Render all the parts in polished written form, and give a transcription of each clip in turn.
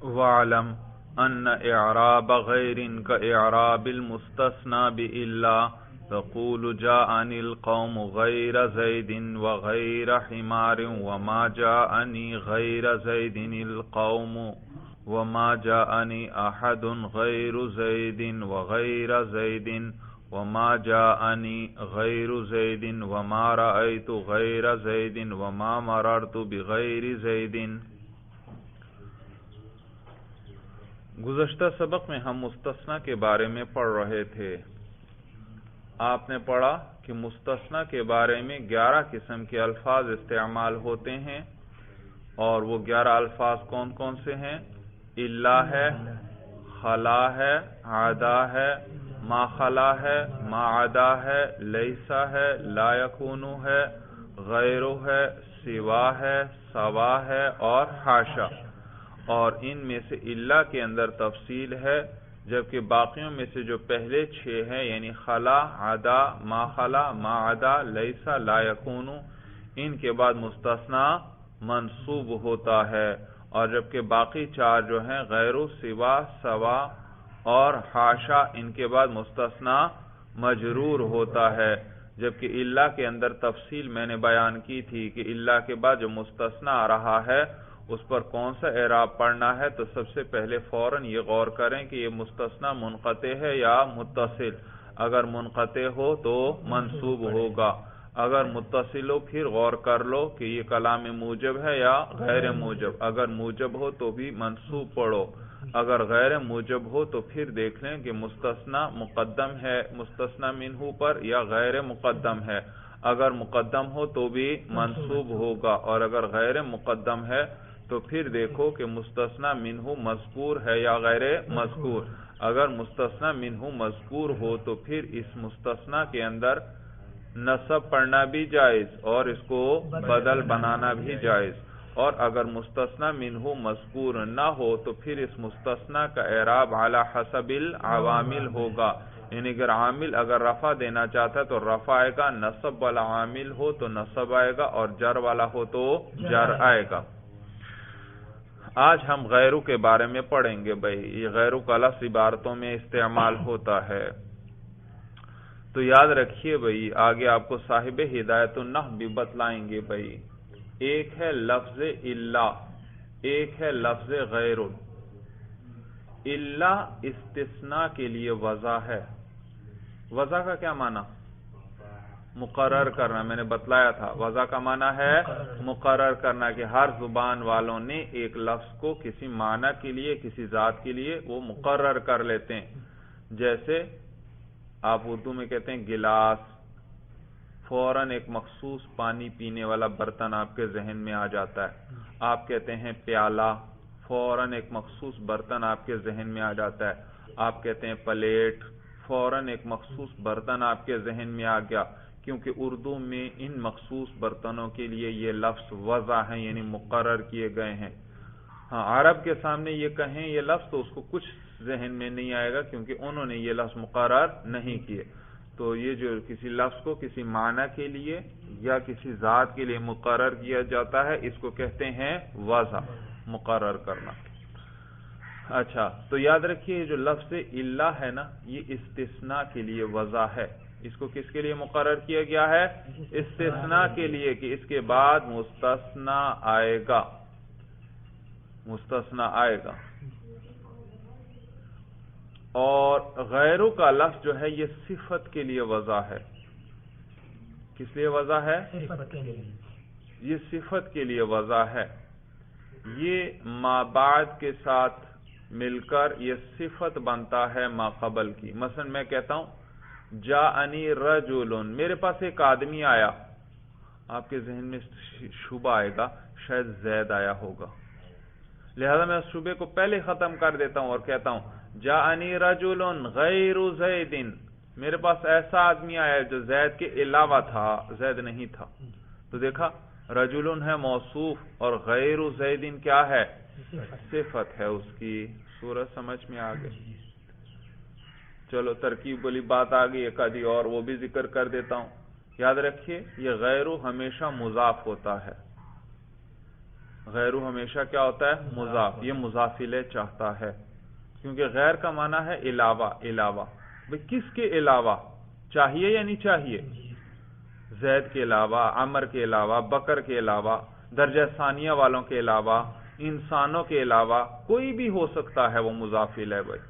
وَعْلَمْ أَنَّ إِعْرَابَ غَيْرٍ كَإِعْرَابِ الْمُسْتَثْنَى بِإِلَّا تقول جاءني القوم غير زيد وغير حمار وما جاءني غير زيد القوم وما جاءني أحد غير زيد وغير زيد وما جاءني غير زيد وما رأيت غير زيد وما مررت بغير زيد۔ گزشتہ سبق میں ہم مستثنی کے بارے میں پڑھ رہے تھے۔ آپ نے پڑھا کہ مستثنی کے بارے میں 11 قسم کے الفاظ استعمال ہوتے ہیں، اور وہ 11 الفاظ کون کون سے ہیں؟ الا ہے، خلا ہے، عدا ہے، ما خلا ہے، ما عدا ہے، لیسا ہے، لا یکون ہے، غیر ہے، سوا ہے، سوا ہے اور حاشا۔ اور ان میں سے الا کے اندر تفصیل ہے، جبکہ باقیوں میں سے جو پہلے 6 ہیں یعنی خلا، عدا، ما خلا، ما عدا، لیسا، لا یکون، ان کے بعد مستثنی منصوب ہوتا ہے، اور جبکہ باقی 4 جو ہیں غیر، سوا، سوا اور حاشا، ان کے بعد مستثنی مجرور ہوتا ہے۔ جبکہ الا کے اندر تفصیل میں نے بیان کی تھی کہ الا کے بعد جو مستثنی آ رہا ہے اس پر کون سا اعراب پڑھنا ہے، تو سب سے پہلے فوراً یہ غور کریں کہ یہ مستثنی منقطع ہے یا متصل۔ اگر منقطع ہو تو منصوب ہوگا، اگر متصل ہو پھر غور کر لو کہ یہ کلام موجب ہے یا غیر موجب۔ اگر موجب ہو تو بھی منصوب پڑھو، اگر غیر موجب ہو تو پھر دیکھ لیں کہ مستثنی مقدم ہے مستثنی منہ پر یا غیر مقدم ہے۔ اگر مقدم ہو تو بھی منصوب ہوگا، اور اگر غیر مقدم ہے تو پھر دیکھو کہ مستثنی منہ مذکور ہے یا غیر مذکور۔ اگر مستثنی منہ مذکور ہو تو پھر اس مستثنی کے اندر نصب پڑھنا بھی جائز اور اس کو بدل بنانا بھی جائز، اور اگر مستثنی منہ مذکور نہ ہو تو پھر اس مستثنی کا اعراب علی حسب العوامل ہوگا، یعنی اگر عامل اگر رفع دینا چاہتا ہے تو رفع آئے گا، نصب والا عامل ہو تو نصب آئے گا، اور جر والا ہو تو جر آئے گا۔ آج ہم غیرو کے بارے میں پڑھیں گے بھائی، یہ غیرو کا لفظ عبارتوں میں استعمال ہوتا ہے، تو یاد رکھیے بھائی، آگے آپ کو صاحب ہدایت النحو بھی بتلائیں گے بھائی۔ ایک ہے لفظ الا، ایک ہے لفظ غیر۔ الا استثناء کے لیے وضع ہے۔ وضع کا کیا معنی؟ مقرر کرنا، میں نے بتلایا تھا وضع کا معنی ہے مقرر کرنا، کہ ہر زبان والوں نے ایک لفظ کو کسی معنی کے لیے کسی ذات کے لیے وہ مقرر کر لیتے ہیں۔ جیسے آپ اردو میں کہتے ہیں گلاس، فوراً ایک مخصوص پانی پینے والا برتن آپ کے ذہن میں آ جاتا ہے۔ آپ کہتے ہیں پیالہ، فوراً ایک مخصوص برتن آپ کے ذہن میں آ جاتا ہے۔ آپ کہتے ہیں پلیٹ، فوراً ایک مخصوص برتن آپ کے ذہن میں آ گیا، کیونکہ اردو میں ان مخصوص برتنوں کے لیے یہ لفظ وضع ہیں، یعنی مقرر کیے گئے ہیں۔ ہاں، عرب کے سامنے یہ کہیں یہ لفظ تو اس کو کچھ ذہن میں نہیں آئے گا، کیونکہ انہوں نے یہ لفظ مقرر نہیں کیے۔ تو یہ جو کسی لفظ کو کسی معنی کے لیے یا کسی ذات کے لیے مقرر کیا جاتا ہے، اس کو کہتے ہیں وضع، مقرر کرنا۔ اچھا، تو یاد رکھیے جو لفظ الا ہے نا، یہ استثناء کے لیے وضع ہے۔ اس کو کس کے لیے مقرر کیا گیا ہے؟ استثناء کے لیے، کہ اس کے بعد مستثنی آئے گا، مستثنی آئے گا۔ اور غیرو کا لفظ جو ہے یہ صفت کے لیے وضع ہے۔ کس لیے وضع ہے؟ یہ صفت کے لیے وضع ہے۔ یہ ما بعد کے ساتھ مل کر یہ صفت بنتا ہے ما قبل کی۔ مثلا میں کہتا ہوں جاءنی رجل، میرے پاس ایک آدمی آیا، آپ کے ذہن میں شبہ آئے گا شاید زید آیا ہوگا، لہذا میں اس شبے کو پہلے ختم کر دیتا ہوں اور کہتا ہوں جاءنی رجل غیر زید، میرے پاس ایسا آدمی آیا جو زید کے علاوہ تھا، زید نہیں تھا۔ تو دیکھا رجل ہے موصوف اور غیر زید کیا ہے؟ صفت ہے اس کی۔ صورت سمجھ میں آ گئی؟ چلو ترکیب والی بات آ گئی، ایک آدھی اور وہ بھی ذکر کر دیتا ہوں۔ یاد رکھیے یہ غیر ہمیشہ مضاف ہوتا ہے، غیرو ہمیشہ کیا ہوتا ہے؟ مضاف. یہ مضاف الیہ چاہتا ہے کیونکہ غیر کا معنی ہے علاوہ. علاوہ بھئی کس کے علاوہ؟ چاہیے یا نہیں چاہیے؟ زید کے علاوہ، عمر کے علاوہ، بکر کے علاوہ، درجہ ثانیہ والوں کے علاوہ، انسانوں کے علاوہ، کوئی بھی ہو سکتا ہے وہ مضاف الیہ بھائی.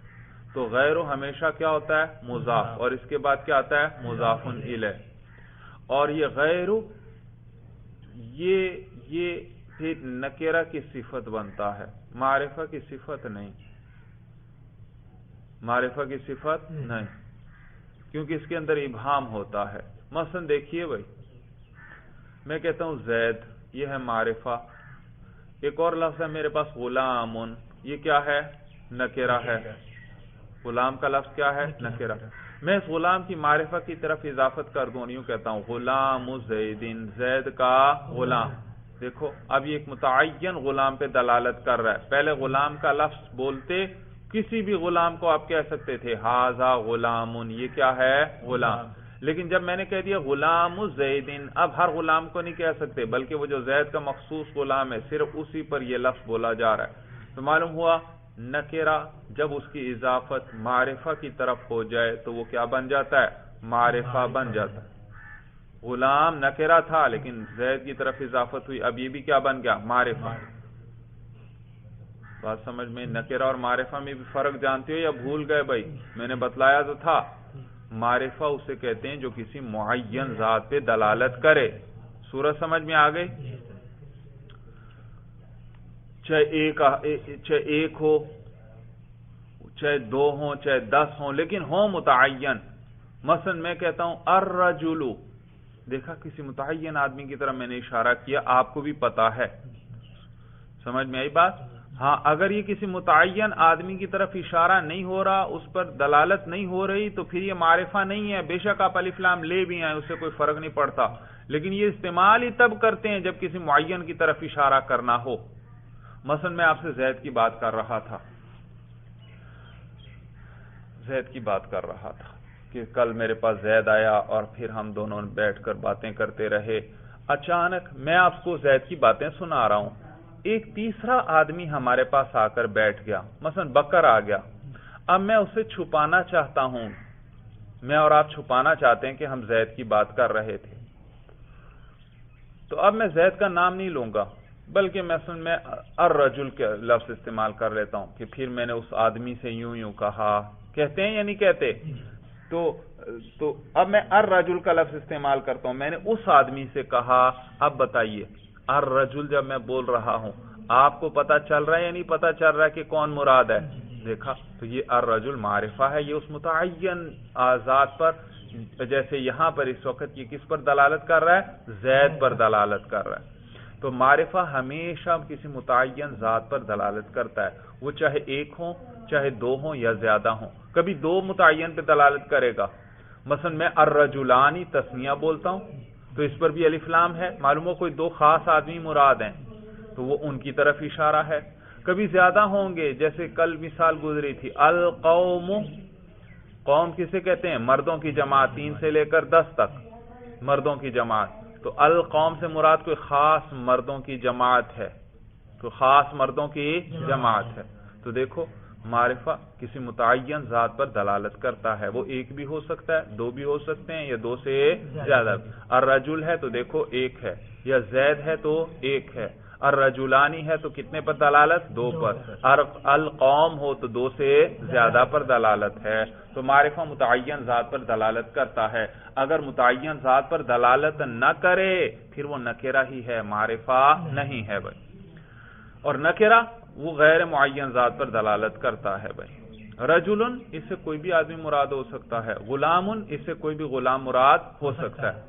تو غیرو ہمیشہ کیا ہوتا ہے؟ مضاف. اور اس کے بعد کیا آتا ہے؟ مضاف الیہ. اور یہ غیرو یہ پھر نکرہ کی صفت بنتا ہے، معرفہ کی صفت نہیں. معرفہ کی صفت نہیں کیونکہ اس کے اندر ابہام ہوتا ہے. مثلا دیکھیے بھائی، میں کہتا ہوں زید، یہ ہے معرفہ. ایک اور لفظ ہے میرے پاس غلام، یہ کیا ہے؟ نکرہ ہے. غلام کا لفظ کیا ہے؟ نکرہ. میں اس غلام کی معرفہ کی طرف اضافت کر دوں، یوں کہتا ہوں غلام زیدن، زید کا غلام. دیکھو اب یہ ایک متعین غلام پہ دلالت کر رہا ہے. پہلے غلام کا لفظ بولتے کسی بھی غلام کو آپ کہہ سکتے تھے ھذا غلام، یہ کیا ہے؟ غلام. لیکن جب میں نے کہہ دیا غلام زیدن، اب ہر غلام کو نہیں کہہ سکتے بلکہ وہ جو زید کا مخصوص غلام ہے صرف اسی پر یہ لفظ بولا جا رہا ہے. تو معلوم ہوا نکرہ جب اس کی اضافت معرفہ کی طرف ہو جائے تو وہ کیا بن جاتا ہے؟ معرفہ بن جاتا ہے. غلام نکرہ تھا لیکن زید کی طرف اضافت ہوئی، اب یہ بھی کیا بن گیا؟ معرفہ. بات سمجھ میں؟ نکرہ اور معرفہ میں بھی فرق جانتے ہو یا بھول گئے بھائی؟ میں نے بتلایا تو تھا. معرفہ اسے کہتے ہیں جو کسی معین ذات پہ دلالت کرے. سورج سمجھ میں آ گئی؟ چاہے ایک ہو، چاہے دو ہوں، چاہے 10 ہوں، لیکن ہوں متعین. مثلا میں کہتا ہوں الرجل، دیکھا کسی متعین آدمی کی طرف میں نے اشارہ کیا، آپ کو بھی پتا ہے. سمجھ میں آئی بات؟ ہاں اگر یہ کسی متعین آدمی کی طرف اشارہ نہیں ہو رہا، اس پر دلالت نہیں ہو رہی، تو پھر یہ معرفہ نہیں ہے. بے شک آپ الف لام لے بھی آئیں، اس سے کوئی فرق نہیں پڑتا، لیکن یہ استعمال ہی تب کرتے ہیں جب کسی معین کی طرف اشارہ کرنا ہو. مثلا میں آپ سے زید کی بات کر رہا تھا، زید کی بات کر رہا تھا کہ کل میرے پاس زید آیا اور پھر ہم دونوں بیٹھ کر باتیں کرتے رہے. اچانک میں آپ کو زید کی باتیں سنا رہا ہوں، ایک تیسرا آدمی ہمارے پاس آ کر بیٹھ گیا، مثلا بکر آ گیا. اب میں اسے چھپانا چاہتا ہوں، میں اور آپ چھپانا چاہتے ہیں کہ ہم زید کی بات کر رہے تھے. تو اب میں زید کا نام نہیں لوں گا بلکہ مثلا میں الرجل کے لفظ استعمال کر لیتا ہوں کہ پھر میں نے اس آدمی سے یوں یوں کہا. کہتے ہیں یا نہیں کہتے؟ تو اب میں الرجل کا لفظ استعمال کرتا ہوں، میں نے اس آدمی سے کہا. اب بتائیے الرجل جب میں بول رہا ہوں آپ کو پتا چل رہا ہے یا نہیں پتا چل رہا ہے کہ کون مراد ہے؟ دیکھا تو یہ الرجل معرفہ ہے، یہ اس متعین ذات پر، جیسے یہاں پر اس وقت یہ کس پر دلالت کر رہا ہے؟ زید پر دلالت کر رہا ہے. تو معرفہ ہمیشہ کسی متعین ذات پر دلالت کرتا ہے، وہ چاہے ایک ہوں، چاہے 2 ہوں یا زیادہ ہوں. کبھی 2 متعین پہ دلالت کرے گا. مثلا میں الرجلانی تثنیہ بولتا ہوں تو اس پر بھی الف لام ہے، معلوم ہو کوئی 2 خاص آدمی مراد ہیں تو وہ ان کی طرف اشارہ ہے. کبھی زیادہ ہوں گے، جیسے کل مثال گزری تھی القوم، قوم کسے کہتے ہیں؟ مردوں کی جماعت، 3 سے لے کر 10 تک مردوں کی جماعت. تو القوم سے مراد کوئی خاص مردوں کی جماعت ہے، تو خاص مردوں کی جماعت ہے. تو دیکھو معرفہ کسی متعین ذات پر دلالت کرتا ہے، وہ ایک بھی ہو سکتا ہے، 2 بھی ہو سکتے ہیں یا 2 سے زیادہ. الرجل ہے تو دیکھو ایک ہے، یا زید ہے تو ایک ہے. الرجلانی ہے تو کتنے پر دلالت؟ 2 پر. القوم ہو تو 2 سے زیادہ پر دلالت ہے. تو معرفہ متعین ذات پر دلالت کرتا ہے. اگر متعین ذات پر دلالت نہ کرے پھر وہ نکرہ ہی ہے، معرفہ نہیں ہے بھائی. اور نکرہ وہ غیر معین ذات پر دلالت کرتا ہے بھائی. رجلن اس سے کوئی بھی آدمی مراد ہو سکتا ہے، غلامن اس سے کوئی بھی غلام مراد ہو سکتا ہے.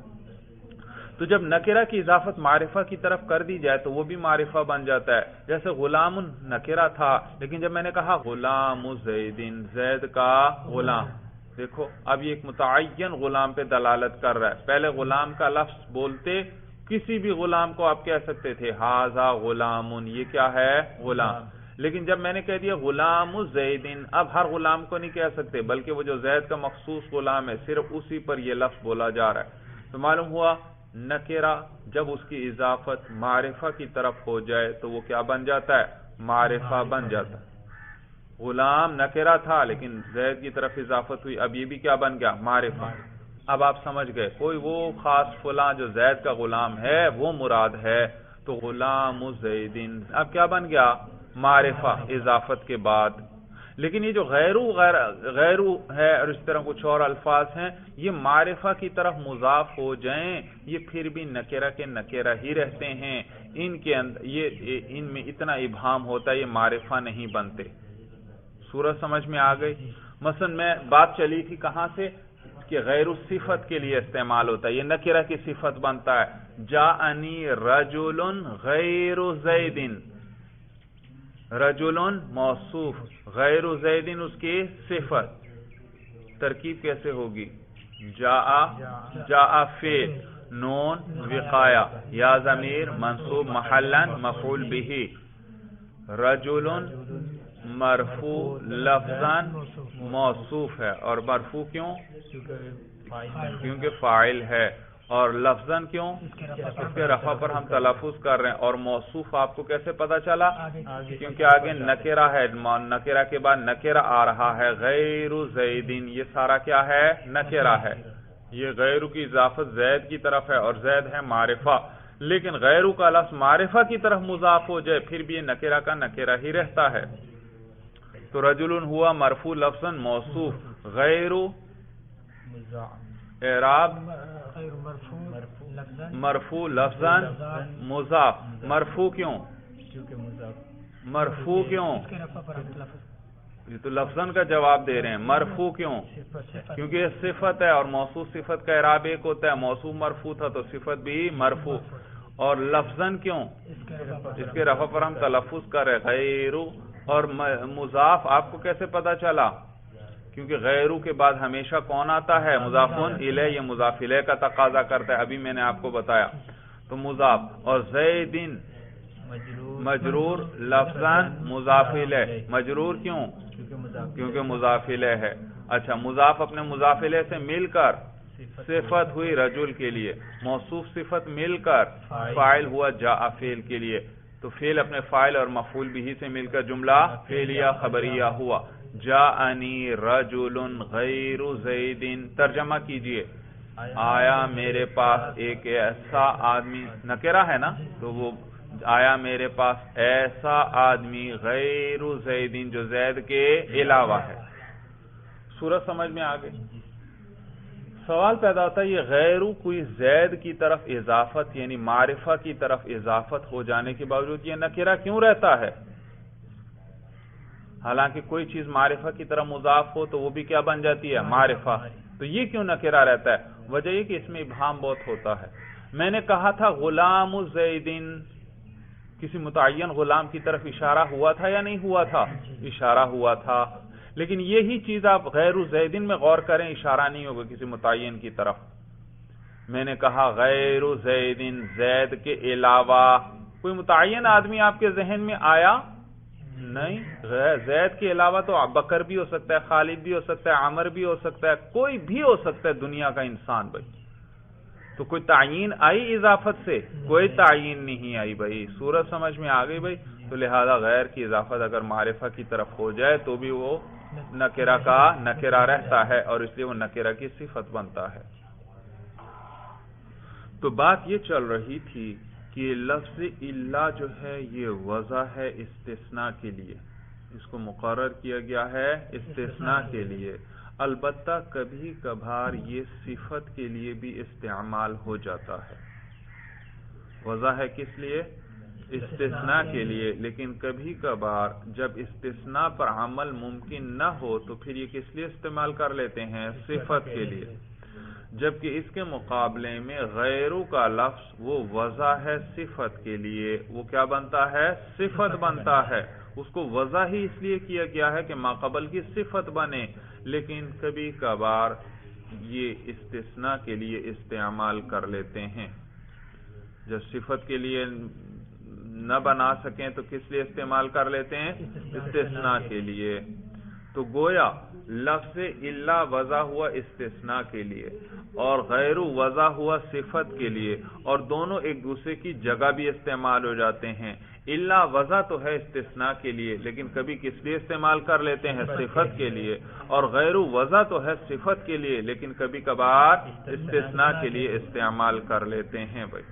تو جب نکرہ کی اضافت معرفہ کی طرف کر دی جائے تو وہ بھی معرفہ بن جاتا ہے. جیسے غلام نکرہ تھا لیکن جب میں نے کہا غلام زیدن، زید کا غلام، دیکھو اب یہ ایک متعین غلام پہ دلالت کر رہا ہے. پہلے غلام کا لفظ بولتے کسی بھی غلام کو آپ کہہ سکتے تھے ھذا غلام، یہ کیا ہے؟ غلام. لیکن جب میں نے کہہ دیا غلام زیدن، اب ہر غلام کو نہیں کہہ سکتے بلکہ وہ جو زید کا مخصوص غلام ہے صرف اسی پر یہ لفظ بولا جا رہا ہے. تو معلوم ہوا نکرہ جب اس کی اضافت معرفہ کی طرف ہو جائے تو وہ کیا بن جاتا ہے؟ معرفہ بن جاتا ہے. غلام نکرہ تھا لیکن زید کی طرف اضافت ہوئی، اب یہ بھی کیا بن گیا؟ معرفہ. اب آپ سمجھ گئے، کوئی وہ خاص فلاں جو زید کا غلام ہے وہ مراد ہے، تو غلام زیدن اب کیا بن گیا؟ معرفہ اضافت کے بعد. لیکن یہ جو غیرو ہے اور اس طرح کچھ اور الفاظ ہیں، یہ معرفہ کی طرف مضاف ہو جائیں یہ پھر بھی نکرہ کے نکرہ ہی رہتے ہیں، ان میں اتنا ابہام ہوتا ہے، یہ معرفہ نہیں بنتے. سورج سمجھ میں آ گئی؟ مثلا میں بات چلی تھی کہاں سے کہ غیر صفت کے لیے استعمال ہوتا ہے، یہ نکرہ کی صفت بنتا ہے. جاءنی رجل غیر زیدن، رجل موصوف، غیر زیدن اس کی صفت. ترکیب کیسے ہوگی؟ جاء فعل، نون وقایا، یا ضمیر منصوب محلا مفعول به، رجل مرفوع لفظاً موصوف ہے، اور مرفوع کیوں؟ کیونکہ فاعل ہے، اور لفظاً کیوں؟ اس کے رفع پر ہم تلفظ کر رہے ہیں. اور موصوف آپ کو کیسے پتا چلا؟ کیونکہ آگے نکرہ ہے، نکرہ کے بعد نکرہ آ رہا ہے. غیر زیدن یہ سارا کیا ہے؟ نکرہ ہے. یہ غیر کی اضافت زید کی طرف ہے اور زید ہے معرفہ، لیکن غیر کا لفظ معرفہ کی طرف مضاف ہو جائے پھر بھی یہ نکرہ کا نکرہ ہی رہتا ہے. تو رجل ہوا مرفوع لفظاً موصوف، غیر اعراب مرفوع لفظاً مضاف. مرفوع کیوں؟ مرفوع کیوں؟ یہ تو لفظاً کا جواب دے رہے ہیں. مرفوع کیوں؟ کیونکہ یہ صفت ہے اور موصوف صفت کا اعراب ایک ہوتا ہے. موصوف مرفوع تھا تو صفت بھی مرفوع. اور لفظاً کیوں؟ اس کے رفع پر ہم تلفظ کر رہے غیر. اور مضاف آپ کو کیسے پتا چلا؟ کیونکہ غیرو کے بعد ہمیشہ کون آتا ہے؟ مضاف الیہ. یہ مضاف الیہ کا تقاضا کرتا ہے، ابھی میں نے آپ کو بتایا. تو مضاف. اور زیدن مجرور لفظاً مضاف الیہ. مجرور کیوں؟ کیونکہ مضاف الیہ ہے. اچھا، مضاف اپنے مضاف الیہ سے مل کر صفت ہوئی رجل کے لیے، موصوف صفت مل کر فاعل ہوا جاء فعل کے لیے. تو فعل اپنے فاعل اور مفعول بھی سے مل کر جملہ فعلیہ خبریہ ہوا. جاءنی رجل غیر زیدن. ترجمہ کیجئے، آیا میرے پاس ایک ایسا آدمی، نکرہ ہے نا، تو وہ آیا میرے پاس ایسا آدمی غیر زیدن جو زید کے علاوہ ہے. سورج سمجھ میں آ گئی؟ سوال پیدا ہوتا ہے یہ غیرو کوئی زید کی طرف اضافت یعنی معرفہ کی طرف اضافت ہو جانے کے باوجود یہ نکرہ کیوں رہتا ہے؟ حالانکہ کوئی چیز معرفہ کی طرف مضاف ہو تو وہ بھی کیا بن جاتی ہے؟ معرفہ. تو یہ کیوں نکرہ رہتا ہے؟ وجہ یہ کہ اس میں ابہام بہت ہوتا ہے. میں نے کہا تھا غلام زیدن، کسی متعین غلام کی طرف اشارہ ہوا تھا یا نہیں ہوا تھا؟ اشارہ ہوا تھا. لیکن یہی چیز آپ غیر زیدن میں غور کریں، اشارہ نہیں ہوگا کسی متعین کی طرف. میں نے کہا غیر زیدن، زید کے علاوہ. کوئی متعین آدمی آپ کے ذہن میں آیا؟ نہیں. زید کے علاوہ تو بکر بھی ہو سکتا ہے، خالد بھی ہو سکتا ہے، عمر بھی ہو سکتا ہے، کوئی بھی ہو سکتا ہے دنیا کا انسان. بھائی تو کوئی تعین آئی اضافت سے؟ کوئی تعین نہیں آئی. بھائی سورج سمجھ میں آ گئی؟ بھائی تو لہذا غیر کی اضافت اگر معرفہ کی طرف ہو جائے تو بھی وہ نکرہ کا نکرہ رہتا ہے اور اس لیے وہ نکرہ کی صفت بنتا ہے. تو بات یہ چل رہی تھی کہ لفظ الا جو ہے یہ وضع ہے استثناء کے لیے، اس کو مقرر کیا گیا ہے استثناء کے لیے. البتہ کبھی کبھار یہ صفت کے لیے بھی استعمال ہو جاتا ہے. وضع ہے کس لیے؟ استثناء کے لیے. لیکن کبھی کبھار جب استثناء پر عمل ممکن نہ ہو تو پھر یہ کس لیے استعمال کر لیتے ہیں؟ صفت کے لیے. جبکہ اس کے مقابلے میں غیرو کا لفظ وہ وضع ہے صفت کے لیے. وہ کیا بنتا ہے؟ صفت بنتا ہے. اس کو وضع ہی اس لیے کیا گیا ہے کہ ماقبل کی صفت بنے. لیکن کبھی کبھار یہ استثناء کے لیے استعمال کر لیتے ہیں. جب صفت کے لیے نہ بنا سکیں تو کس لیے استعمال کر لیتے ہیں؟ استثناء کے لیے. تو گویا لفظ الا وضع ہوا استثناء کے لیے اور غیر وضع ہوا صفت کے لیے، اور دونوں ایک دوسرے کی جگہ بھی استعمال ہو جاتے ہیں۔ الا وضع تو ہے استثناء کے لیے، لیکن کبھی کس لیے استعمال کر لیتے ہیں؟ صفت کے لیے، اور غیر وضع تو ہے صفت کے لیے، لیکن کبھی کبھار استثناء کے لیے استعمال کر لیتے ہیں۔ بھائی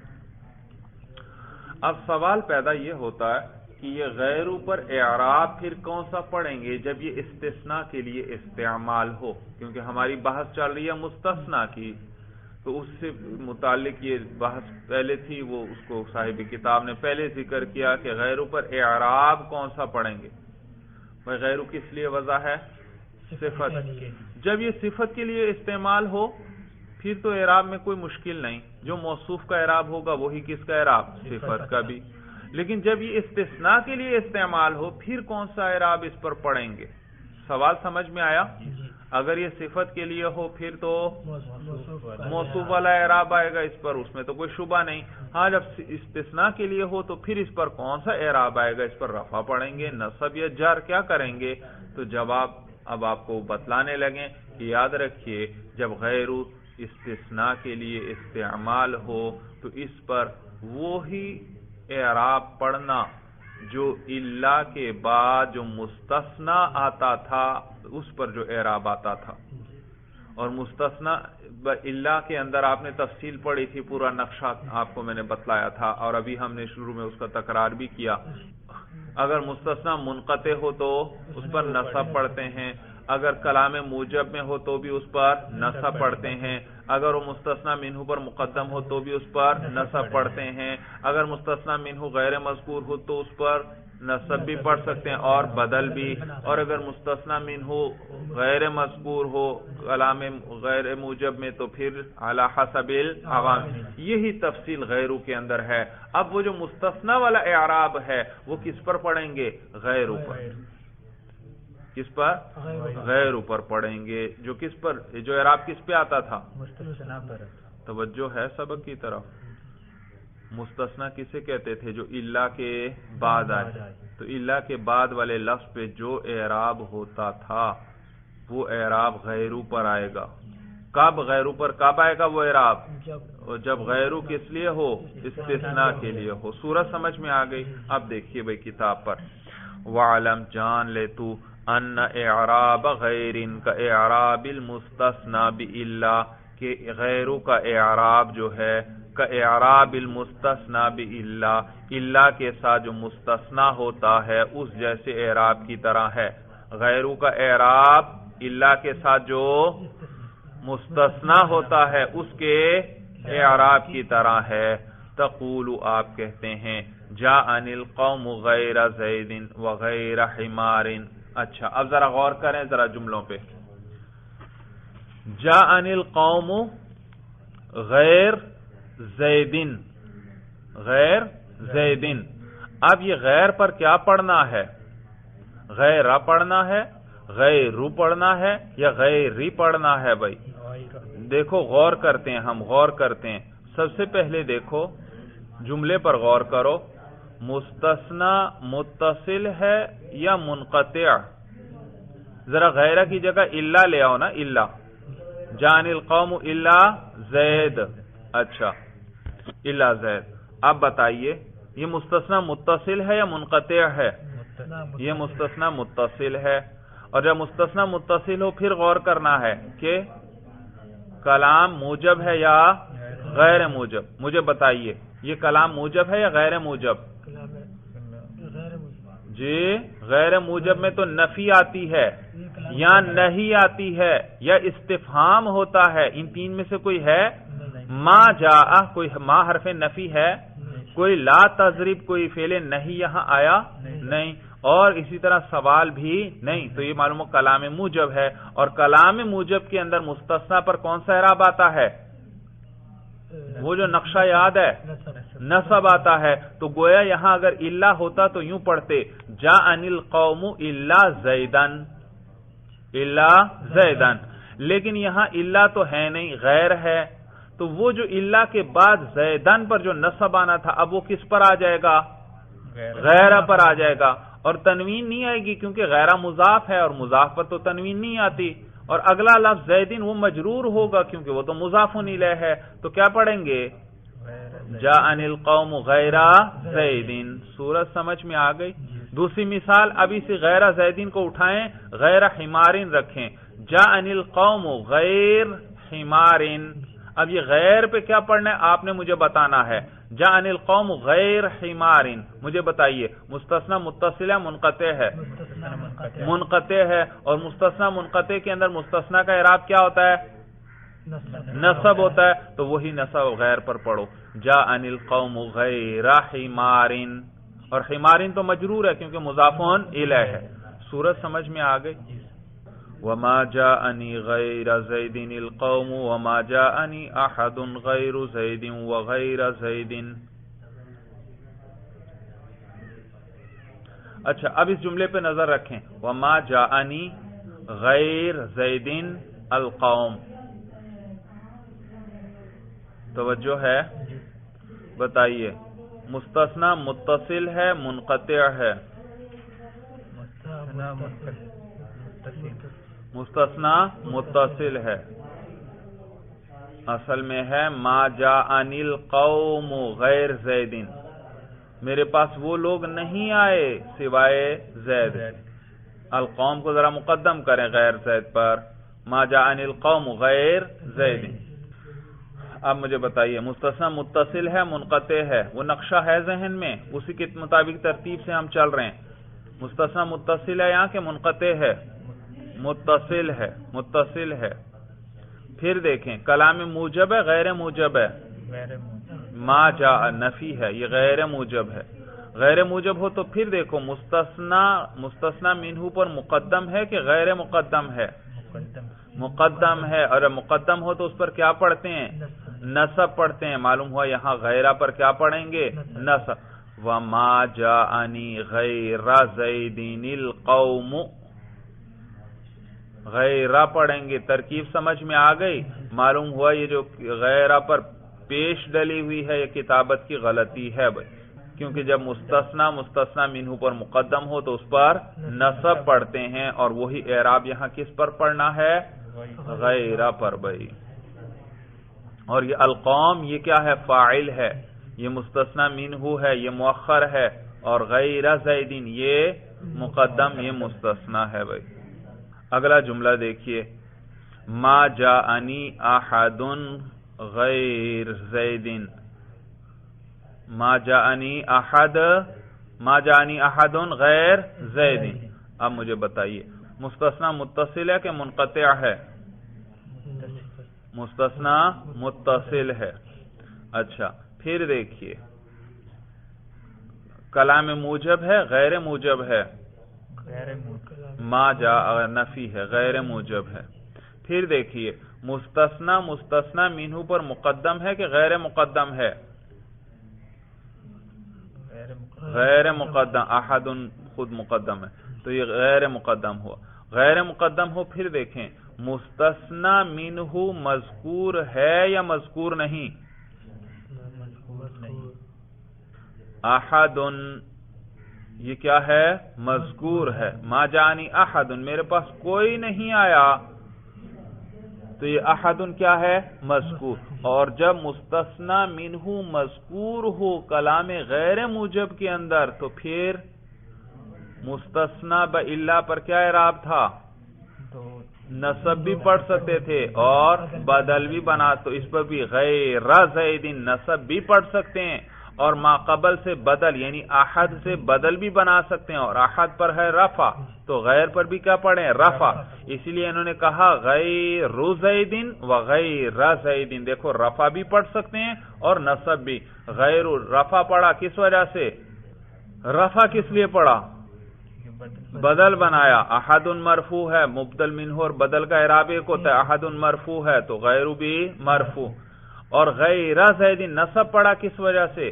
اب سوال پیدا یہ ہوتا ہے کہ یہ غیر پر اعراب پھر کون سا پڑھیں گے جب یہ استثناء کے لیے استعمال ہو، کیونکہ ہماری بحث چل رہی ہے مستثنیٰ کی، تو اس سے متعلق یہ بحث پہلے تھی، وہ اس کو صاحب کتاب نے پہلے ذکر کیا کہ غیر پر اعراب کون سا پڑھیں گے۔ بھائی غیر کس لیے وضع ہے؟ صفت۔ جب یہ صفت کے لیے استعمال ہو پھر تو اعراب میں کوئی مشکل نہیں، جو موصوف کا اعراب ہوگا وہی کس کا اعراب؟ صفت کا بھی۔ لیکن جب یہ استثناء کے لیے استعمال ہو پھر کون سا اعراب اس پر پڑھیں گے؟ سوال سمجھ میں آیا؟ اگر یہ صفت کے لیے ہو پھر تو موصوف والا اعراب آئے گا اس پر، اس میں تو کوئی شبہ نہیں۔ ہاں جب استثناء کے لیے ہو تو پھر اس پر کون سا اعراب آئے گا؟ اس پر رفع پڑھیں گے، نصب یا جر کیا کریں گے؟ تو جواب اب آپ کو بتلانے لگیں کہ یاد رکھیے جب غیر استثناء کے لیے استعمال ہو تو اس پر وہی اعراب پڑھنا جو الا کے بعد جو مستثنیٰ آتا تھا اس پر جو اعراب آتا تھا، اور مستثنیٰ الا کے اندر آپ نے تفصیل پڑھی تھی، پورا نقشہ آپ کو میں نے بتلایا تھا، اور ابھی ہم نے شروع میں اس کا تکرار بھی کیا۔ اگر مستثنیٰ منقطع ہو تو اس پر نصب پڑھتے ہیں، اگر کلام موجب میں ہو تو بھی اس پر نصب پڑھتے ہیں، اگر وہ مستثنیٰ منہ پر مقدم ہو تو بھی اس پر نصب پڑھتے ہیں، اگر مستثنیٰ منہ غیر مذکور ہو تو اس پر نصب بھی پڑھ سکتے ہیں اور بدل بھی، اور اگر مستثنیٰ منہ غیر مذکور ہو کلام غیر موجب میں تو پھر علی حسب العوام۔ یہی تفصیل غیرو کے اندر ہے۔ اب وہ جو مستثنیٰ والا اعراب ہے وہ کس پر پڑھیں گے؟ غیرو پر۔ کس پر؟ غیر پر پڑھیں گے، جو کس پر، جو اعراب کس پہ آتا تھا؟ مستثنیٰ پر۔ توجہ ہے سبق کی طرف؟ مستثنیٰ کسے کہتے تھے؟ جو الا کے بعد آئے، تو الا کے بعد والے لفظ پہ جو اعراب ہوتا تھا وہ اعراب غیرو پر آئے گا۔ کب غیرو پر کب آئے گا وہ اعراب؟ جب غیرو کس لیے ہو؟ استثناء کے لیے ہو۔ سورہ سمجھ میں آ گئی؟ اب دیکھیے بھائی کتاب پر، وَعَلَمْ جان لے تو ان اعراب غیر کا اعراب المستثنى بِإِلَّا، کہ غیرو کا اعراب جو ہے کا اعراب المستثنى بِإِلَّا، الا کے ساتھ جو مستثنیٰ ہوتا ہے اس جیسے اعراب کی طرح ہے۔ غیرو کا اعراب الا کے ساتھ جو مستثنیٰ ہوتا ہے اس کے اعراب کی طرح ہے۔ تقول آپ کہتے ہیں جاءنی القوم غیر زید وغیر حمار۔ اچھا اب ذرا غور کریں ذرا جملوں پہ۔ جاءنی القوم غیر زیدن، غیر زیدن، اب یہ غیر پر کیا پڑھنا ہے؟ غیر پڑھنا ہے، غیرو پڑھنا ہے یا غیری پڑھنا ہے؟ بھائی دیکھو غور کرتے ہیں، ہم غور کرتے ہیں۔ سب سے پہلے دیکھو جملے پر غور کرو، مستثنی متصل ہے یا منقطع؟ ذرا غیرہ کی جگہ الا لے آؤ نا، الا جان القوم الا زید۔ اچھا الا زید، اب بتائیے یہ مستثنی متصل ہے یا منقطع ہے؟ یہ مستثنی متصل ہے، اور جب مستثنی متصل ہو پھر غور کرنا ہے کہ کلام موجب ہے یا غیر موجب۔ مجھے بتائیے یہ کلام موجب ہے یا غیر موجب؟ جی غیر موجب میں تو نفی آتی ہے یا نہیں آتی ہے یا استفہام ہوتا ہے، ان تین میں سے کوئی ہے؟ ما جاء، کوئی ما حرف نفی ہے، کوئی لا تضرب، کوئی فعل نہیں یہاں آیا نہیں، اور اسی طرح سوال بھی نہیں، تو یہ معلوم کلام موجب ہے۔ اور کلام موجب کے اندر مستثنیٰ پر کون سا اعراب آتا ہے؟ وہ جو نقشہ یاد ہے، نصب آتا ہے۔ تو گویا یہاں اگر الا ہوتا تو یوں پڑھتے جاءنی القوم الا زیدن، الا زیدن، لیکن یہاں الا تو ہے نہیں، غیر ہے، تو وہ جو الا کے بعد زیدن پر جو نصب آنا تھا اب وہ کس پر آ جائے گا؟ غیرہ پر آ جائے گا، اور تنوین نہیں آئے گی کیونکہ غیرہ مضاف ہے اور مضاف پر تو تنوین نہیں آتی، اور اگلا لفظ زیدین وہ مجرور ہوگا کیونکہ وہ تو مضاف الیہ ہے، تو کیا پڑھیں گے؟ جاءنی القوم غیر زیدین۔ صورت سمجھ میں آ گئی؟ دوسری مثال، اب اسی غیر زیدین کو اٹھائیں، غیر حمارن رکھیں، جاءنی القوم غیر حمارن۔ اب یہ غیر پہ کیا پڑھنا ہے آپ نے مجھے بتانا ہے، جاءنی القوم غیر حمارن، مجھے بتائیے مستثنی متصل ہے منقطع ہے؟ منقطع ہے، اور مستثنی منقطع کے اندر مستثنی کا اعراب کیا ہوتا ہے؟ نصب ہوتا ہے، تو وہی نصب غیر پر پڑھو، جاءنی القوم غیر حمارن، اور حمارن تو مجرور ہے کیونکہ مضاف الیہ ہے۔ صورت سمجھ میں آ گئی؟ وما جاءنی غیر زید القوم وما جاءنی احد غیر زید وغیر زید۔ اچھا، اب اس جملے پہ نظر رکھیں، وما جاءنی غیر زید القوم، توجہ ہے؟ بتائیے مستثنی متصل ہے منقطع ہے؟ مستثنی متصل ہے، اصل میں ہے ما جاءنی القوم غیر زیدین، میرے پاس وہ لوگ نہیں آئے سوائے زید۔ القوم کو ذرا مقدم کریں غیر زید پر، ما جاءنی القوم غیر زیدین۔ اب مجھے بتائیے مستثنی متصل ہے منقطع ہے، وہ نقشہ ہے ذہن میں؟ اسی کے مطابق ترتیب سے ہم چل رہے ہیں۔ مستثنی متصل ہے یہاں کہ منقطع ہے؟ متصل ہے، متصل ہے۔ پھر دیکھیں کلام موجب ہے غیر موجب ہے؟ ما جاء نفی ہے، یہ غیر موجب ہے۔ غیر موجب ہو تو پھر دیکھو مستثنی منہ پر مقدم ہے کہ غیر مقدم ہے؟ مقدم ہے، اور مقدم ہو تو اس پر کیا پڑھتے ہیں؟ نصب پڑھتے ہیں۔ معلوم ہوا یہاں غیرہ پر کیا پڑھیں گے؟ نصب۔ وما جاءنی غیر زید القوم، غیرہ پڑھیں گے۔ ترکیب سمجھ میں آ گئی؟ معلوم ہوا یہ جو غیرہ پر پیش ڈلی ہوئی ہے یہ کتابت کی غلطی ہے بھائی، کیونکہ جب مستثنی منہ پر مقدم ہو تو اس پر نصب پڑھتے ہیں، اور وہی اعراب یہاں کس پر پڑھنا ہے؟ غیرہ پر بھائی۔ اور یہ القوم یہ کیا ہے؟ فاعل ہے، یہ مستثنی منہ ہے، یہ مؤخر ہے، اور غیر زیدین یہ مقدم، یہ مستثنی ہے بھائی۔ اگلا جملہ دیکھیے، ما جاءنی احد غیر زیدین، ما جاءنی احد غیر زیدین۔ اب مجھے بتائیے مستثنی متصل ہے کہ منقطع ہے؟ مستثنی متصل ہے۔ اچھا پھر دیکھیے کلام موجب ہے غیر موجب ہے؟ ما جاء نفی ہے، غیر موجب ہے۔ پھر دیکھیے مستثنی منہ پر مقدم ہے کہ غیر مقدم ہے؟ غیر مقدم، احد خود مقدم ہے تو یہ غیر مقدم ہوا۔ غیر مقدم ہو پھر دیکھیں مستثنی منہ مذکور ہے یا مذکور نہیں؟ احد یہ کیا ہے؟ مذکور ہے۔ ما جاءنی احد، میرے پاس کوئی نہیں آیا، تو یہ احد کیا ہے؟ مذکور۔ اور جب مستثنی منہ مذکور ہو کلام غیر موجب کے اندر تو پھر مستثنی بإلا پر کیا اعراب تھا؟ نصب بھی پڑھ سکتے تھے اور بدل بھی بنا، تو اس پر بھی غیر زیدین نصب بھی پڑھ سکتے ہیں، اور ما قبل سے بدل یعنی احد سے بدل بھی بنا سکتے ہیں، اور احد پر ہے رفع تو غیر پر بھی کیا پڑھیں؟ رفع۔ اسی لیے انہوں نے کہا غیر زیدین و غیر زیدین، دیکھو رفع بھی پڑھ سکتے ہیں اور نصب بھی۔ غیر رفع پڑھا کس وجہ سے؟ رفع کس لیے پڑھا؟ بدل بنایا۔ احد مرفوع ہے، مبدل منہ اور بدل کا اعراب ایک ہوتا ہے، احد مرفوع ہے تو غیر بھی مرفوع۔ اور غیر زیدین نصب پڑھا کس وجہ سے؟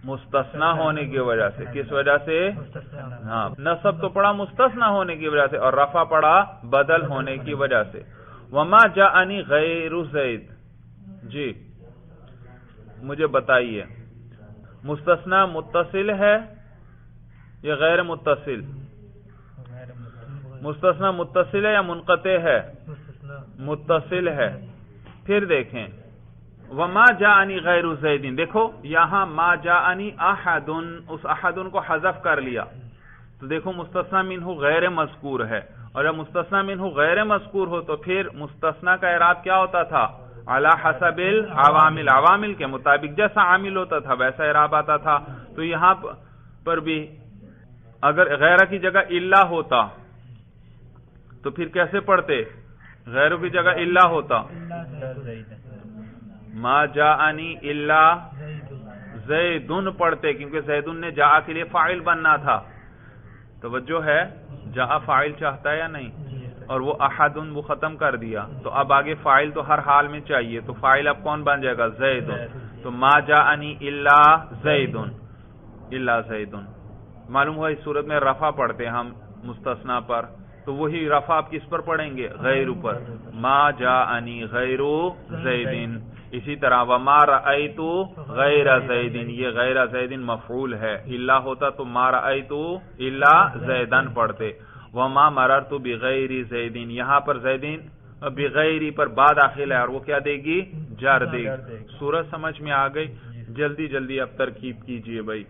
مستثنی ہونے کی وجہ سے۔ کس وجہ سے؟ ہاں، نصب تو پڑھا مستثنی ہونے کی وجہ سے، اور رفع پڑھا بدل ہونے کی وجہ سے۔ وما جاءنی غیر زید، جی مجھے بتائیے مستثنا متصل ہے یا غیر متصل؟ مستثنا متصل ہے یا منقطع ہے؟ متصل ہے۔ پھر دیکھیں وما جاءنی غیر زیدین، دیکھو یہاں ما جاءنی احد، اس احد کو حذف کر لیا تو دیکھو مستثنا منہ غیر مذکور ہے، اور جب مستثنا منہ غیر مذکور ہو تو پھر مستثنا کا اعراب کیا ہوتا تھا؟ علی حسب العوامل، عوامل کے مطابق جیسا عامل ہوتا تھا ویسا اعراب آتا تھا۔ تو یہاں پر بھی اگر غیر کی جگہ الا ہوتا تو پھر کیسے پڑھتے؟ غیروں کی جگہ الا ہوتا ما جاءنی الا زیدن پڑھتے، کیونکہ زیدن نے جاء کے لیے فاعل بننا تھا۔ توجہ ہے، جاء فاعل چاہتا ہے یا نہیں، اور وہ احدن وہ ختم کر دیا، تو اب آگے فاعل تو ہر حال میں چاہیے، تو فاعل اب کون بن جائے گا؟ زیدن۔ تو ما جاءنی الا زیدن، الا زیدن۔ معلوم ہوا اس صورت میں رفع پڑھتے ہم مستثنا پر، تو وہی رفع آپ کس پر پڑھیں گے؟ غیر پر، ما جاءنی غیر زیدن۔ اسی طرح وما رأیت غیر زیدن، یہ غیر زیدن مفعول ہے، الا ہوتا تو ما رأیت الا زیدن پڑھتے۔ وما مررت بغیر زیدن، یہاں پر زیدن بغیر پر بعد داخل ہے اور وہ کیا دے گی؟ جر دے گی۔ صورت سمجھ میں آ گئی؟ جلدی جلدی اب ترکیب کیجئے بھائی۔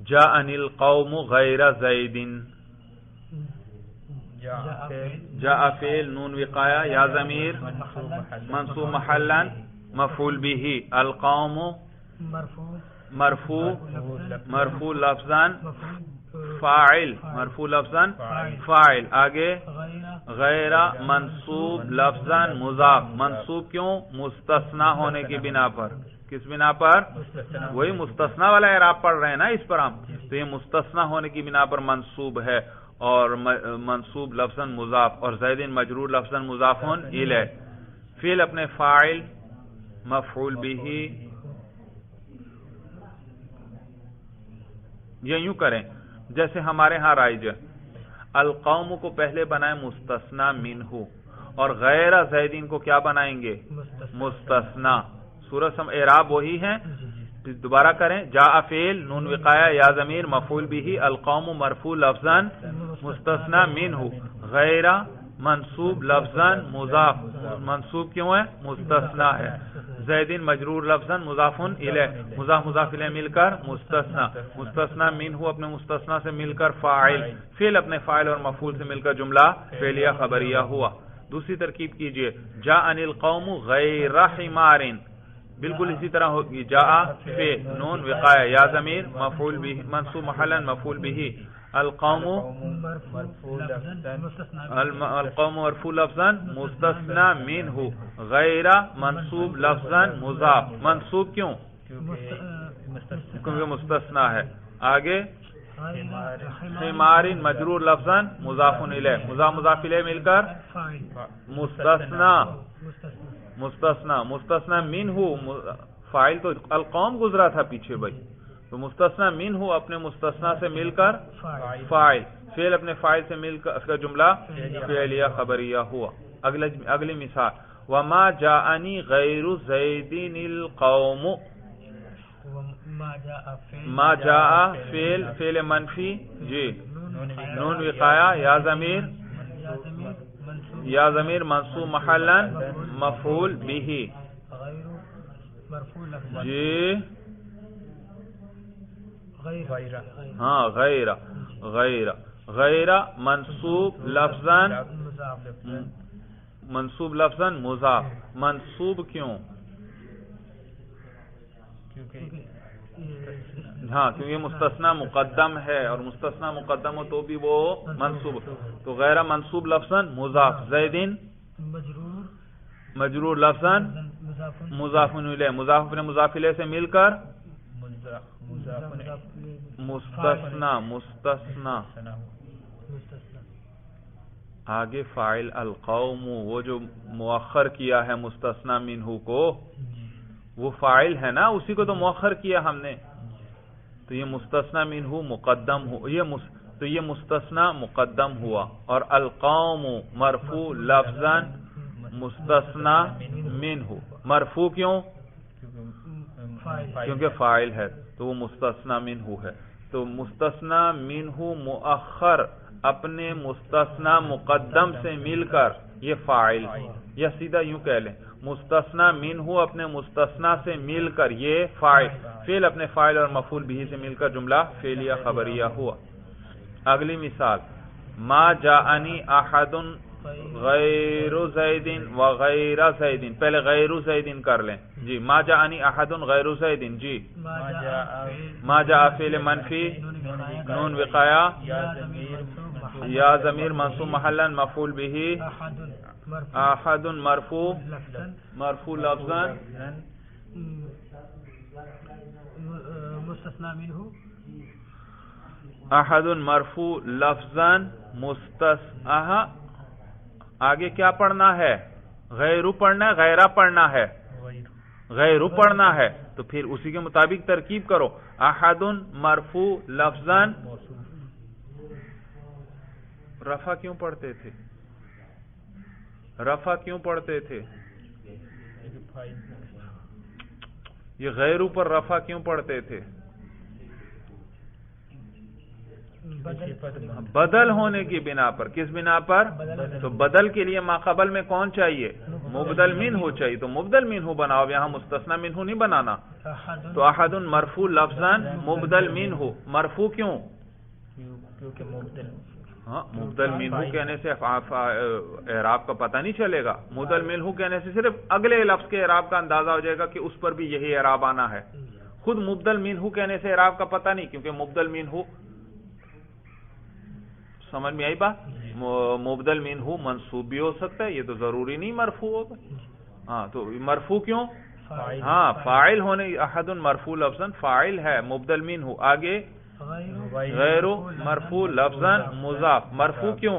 جاءنی القوم غیر زیدن، جاء فعل نون وقایا یا ضمیر منصوب محلا مفعول به، القوم مرفوع لفظا فاعل، مرفوع لفظا فاعل، آگے غیر منصوب لفظا مضاف، منصوب کیوں؟ مستثنا ہونے کی بنا پر۔ کس بنا پر؟ وہی مستثنا والا اعراب پڑھ رہے ہیں نا اس پر ہم، تو یہ مستثنا ہونے کی بنا پر منصوب ہے، اور منصوب لفظاً مضاف، اور زیدن مجرور لفظاً مضاف الیہ۔ فعل اپنے فاعل مفعول به، یہ یوں کریں جیسے ہمارے ہاں رائج ہے، القوم کو پہلے بنائیں مستثنا منہ، اور غیر زیدین کو کیا بنائیں گے؟ مستثنا۔ صورت اعراب وہی ہے، دوبارہ کریں، جاء فعل نون وقایا یا ضمیر مفعول به، القوم مرفوع لفظا مستثنا منہ، غیر منصوب لفظا مضاف، منصوب کیوں ہے؟ مستثنا ہے، زیدین مجرور لفظا مضاف الیہ، مضاف مضاف الیہ مل کر مستثنا، مستثنا منہ اپنے مستثنا سے مل کر فاعل، فعل اپنے فاعل اور مفعول سے مل کر جملہ فعلیہ خبریہ ہوا۔ دوسری ترکیب کیجئے، جاءنی القوم غیر حمار، بالکل اسی طرح ہوگی، جاء فعل نون وقایا یا ضمیر مفعول به منصوب محلا مفعول به، القوم مرفوع لفظا مستثنا منه، غیر منصوب لفظا مضاف، منصوب کیوں؟ کیونکہ مستثنا ہے۔ آگے حمار مجرور لفظا مضاف الیہ، مضاف مضاف الیہ مل کر مستثنا، مستثنا منہ، فاعل تو القوم گزرا تھا پیچھے بھائی، تو مستثنا منہ اپنے مستثنا سے مل کر فاعل، فعل اپنے فاعل سے مل کر اس کا جملہ فعلیہ خبریہ ہوا۔ اگلی مثال، وما جاءنی غیر زیدین القوم، ما جاء فعل منفی جی نون وقایا یا ضمیر منصوب محلا مفعول به، جی ہاں غیر منصوب لفظاً مضاف، منصوب کیوں؟ ہاں کیونکہ مستثنا مقدم ہے، اور مستثنا مقدم ہو تو بھی وہ منصوب، تو غیر منصوب لفظاً مضاف، زیدین مجرور لفظاً مضاف الیہ، مضاف اپنے مضاف الیہ سے مل کر مستثنا، آگے فاعل القوم، وہ جو مؤخر کیا ہے مستثنا منہ کو، وہ فاعل ہے نا، اسی کو تو مؤخر کیا ہم نے، تو یہ مستثنا منہ مقدم ہو، تو یہ مستثنا مقدم ہوا، اور القوم مرفوع لفظاً مستثنا منہ، مرفوع کیوں؟ کیونکہ فاعل ہے تو وہ مستثنی منہ ہے. تو مستثنی منہ مؤخر اپنے مستثنی مقدم سے مل کر یہ فاعل، یا سیدھا یوں کہہ لیں مستثنی منہ اپنے مستثنی سے مل کر یہ فاعل، فعل اپنے فاعل اور مفعول بھی سے مل کر جملہ فعلیہ خبریہ ہوا. اگلی مثال، ما جاءنی احد غیر زید وغیر زید. پہلے غیر زید کر لیں جی. ما جاءنی احد غیر زید. جی ما جاء فعل منفی نون وقایا یا ضمیر منصوب محلا مفعول به احد مرفوع لفظا مستثنى منه احد مرفوع لفظا مستثنى. آگے کیا پڑھنا ہے؟ غیرو پڑھنا ہے، غیرہ پڑھنا ہے، غیرو پڑھنا ہے. تو پھر اسی کے مطابق ترکیب کرو. احد مرفوع لفظا. رفع کیوں پڑھتے تھے؟ رفع کیوں پڑھتے تھے؟ یہ غیرو پر رفع کیوں پڑھتے تھے؟ بدل ہونے کی بنا پر. کس بنا پر؟ تو بدل کے لیے ماقبل میں کون چاہیے؟ مبدل منہ چاہیے. تو مبدل منہ بناؤ، یہاں مستثنی منہ نہیں بنانا. تو احد مرفوع لفظا مبدل منہ. مرفوع کیوں؟ ہاں مبدل منہ کہنے سے اعراب کا پتہ نہیں چلے گا. مبدل منہ کہنے سے صرف اگلے لفظ کے اعراب کا اندازہ ہو جائے گا کہ اس پر بھی یہی اعراب آنا ہے. خود مبدل منہ کہنے سے اعراب کا پتہ نہیں، کیونکہ مبدل منہ، سمجھ میں آئی بات؟ مبدل منہ منصوب بھی ہو سکتا ہے، یہ تو ضروری نہیں مرفوع ہوگا. ہاں تو مرفوع کیوں؟ ہاں فاعل ہونے. احد مرفوع لفظا فاعل ہے مبدل منہ. آگے غیر مرفوع لفظا مضاف. مرفوع کیوں؟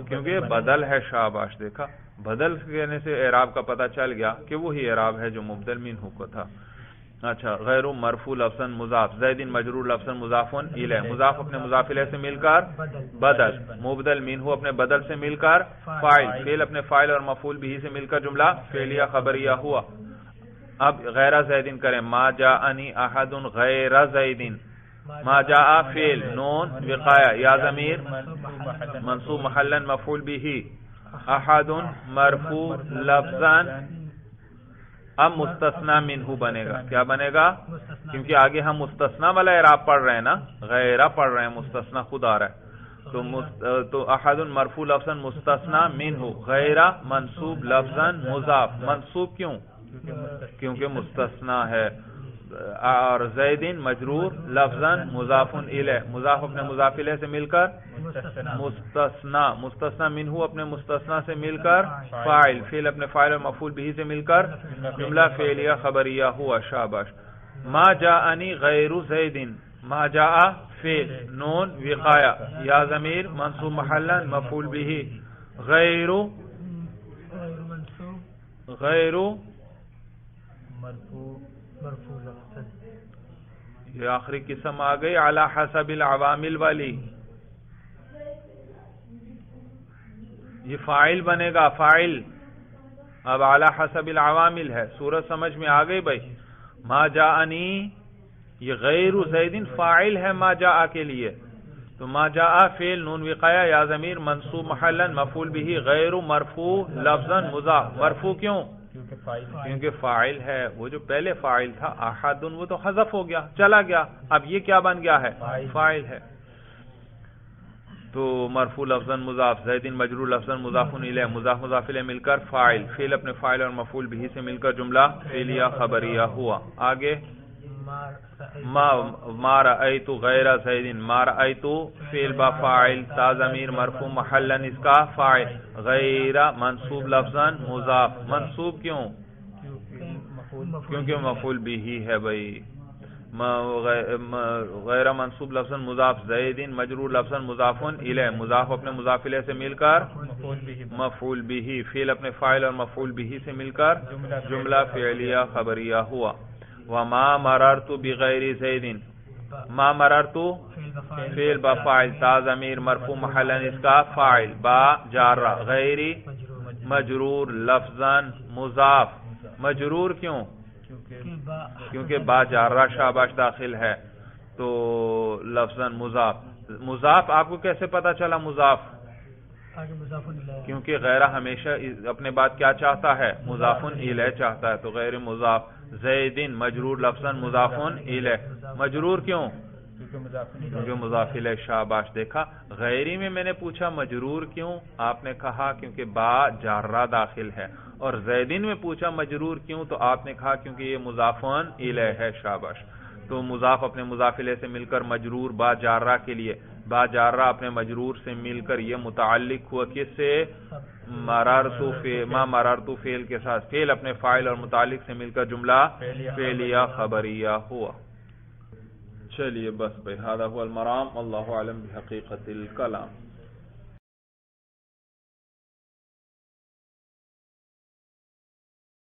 کیونکہ بدل ہے. شاباش، دیکھا بدل کہنے سے اعراب کا پتہ چل گیا کہ وہی اعراب ہے جو مبدل منہ کو تھا. اچھا، غیر مرفوع لفظا مضاف. زید مجرور لفظا مضاف الیہ. مضاف اپنے مضاف الیہ سے مل کر بدل. مبدل منہ اپنے بدل سے مل کر فاعل. فعل اپنے فاعل اور مفعول بھی سے مل کر جملہ فعلیہ خبریہ ہوا. اب غیر زید کریں. ما جاءنی احد غیر زید. ما جاء فعل نون وقایا یا ضمیر منصوب محلا مفعول به احد مرفوع لفظا. اب مستثنی منہ بنے گا. کیا بنے گا؟ کیونکہ آگے ہم مستثنی والا اعراب پڑھ رہے ہیں نا، غیرہ پڑھ رہے ہیں، مستثنی خود آ رہا ہے. تو احد مرفوع لفظا مستثنی منہ غیرہ منصوب لفظا مضاف. منصوب کیوں؟ کیونکہ مستثنی ہے. اور زید مجرور لفظا مضاف الیہ. مضاف اپنے مضاف الیہ سے مل کر مستثنی. مستثنی منہ اپنے مستثنی سے مل کر فاعل. فعل اپنے فاعل اور مفعول بھی سے مل کر جملہ فعلیہ خبریہ ہوا. شاباش. ما جاءنی غیر زید. ما جاء فعل نون وقایا یا ضمیر منصوب محلا مفعول به غیر یہ آخری قسم آ گئی علی حسب العوامل والی. یہ فاعل بنے گا. فاعل اب علی حسب العوامل ہے. صورت سمجھ میں آ گئی بھائی؟ ما جاءنی یہ غیر زید فاعل ہے ما جاء کے لیے. تو ما جاء فعل نون وقایا یا ضمیر منصوب محلا مفعول به غیر مرفوع لفظا مضاف. مرفوع کیوں؟ کیونکہ فاعل ہے. وہ جو پہلے فاعل تھا احد وہ تو حذف ہو گیا، چلا گیا. اب یہ کیا بن گیا ہے؟ فاعل ہے. تو مرفوع لفظا مضاف. زید مجرور لفظا مضاف الیہ. مضاف مضاف الیہ مل کر فاعل. فعل اپنے فاعل اور مفعول بھی سے مل کر جملہ فعلیہ خبریہ ہوا. آگے ما رأیت غیر زید. ما رأیت فعل با فاعل تا ضمیر مرفوع محلا اس کا فاعل. غیر منصوب لفظا مضاف. منصوب کیوں؟ کیونکہ مفعول بھی ہے بھائی. غیر منصوب لفظا مضاف. زید مجرور لفظا مضاف الیہ. مضاف اپنے مضاف الیہ سے مل کر مفعول بھی. فعل اپنے فاعل اور مفعول بھی سے مل کر جملہ فعلیہ خبریہ ہوا. وما مررت بغیر زید. ما مررت فعل با فاعل تا ضمیر مرفوع محلا اس کا فاعل. با جارہ. غیر مجرور لفظاً مضاف. مجرور کیوں؟ کیونکہ با جارہ شاباش داخل ہے تو لفظاً مضاف. مضاف آپ کو کیسے پتا چلا مضاف؟ کیونکہ غیرہ ہمیشہ اپنے بعد کیا چاہتا ہے؟ مضاف الیہ چاہتا ہے تو غیر مضاف. زیدن مجرور لفظاً مضاف الیہ. مجرور کیوں؟ کیونکہ مضاف الیہ. شاباش. دیکھا غیری میں نے پوچھا مجرور کیوں، آپ نے کہا کیونکہ با جارہ داخل ہے، اور زیدن میں پوچھا مجرور کیوں تو آپ نے کہا کیونکہ یہ مضاف الیہ ہے. شاباش. تو مضاف اپنے مضاف الیہ سے مل کر مجرور با جارہ کے لیے، با جارہ اپنے مجرور سے مل کر یہ متعلق ہوا کس سے؟ ما مررتو فعل کے ساتھ. فعل اپنے فاعل اور متعلق سے مل کر جملہ فعلیہ خبریہ ہوا. چلیے بس بھائی، ھذا هو المرام، واللہ اعلم بحقیقت الکلام.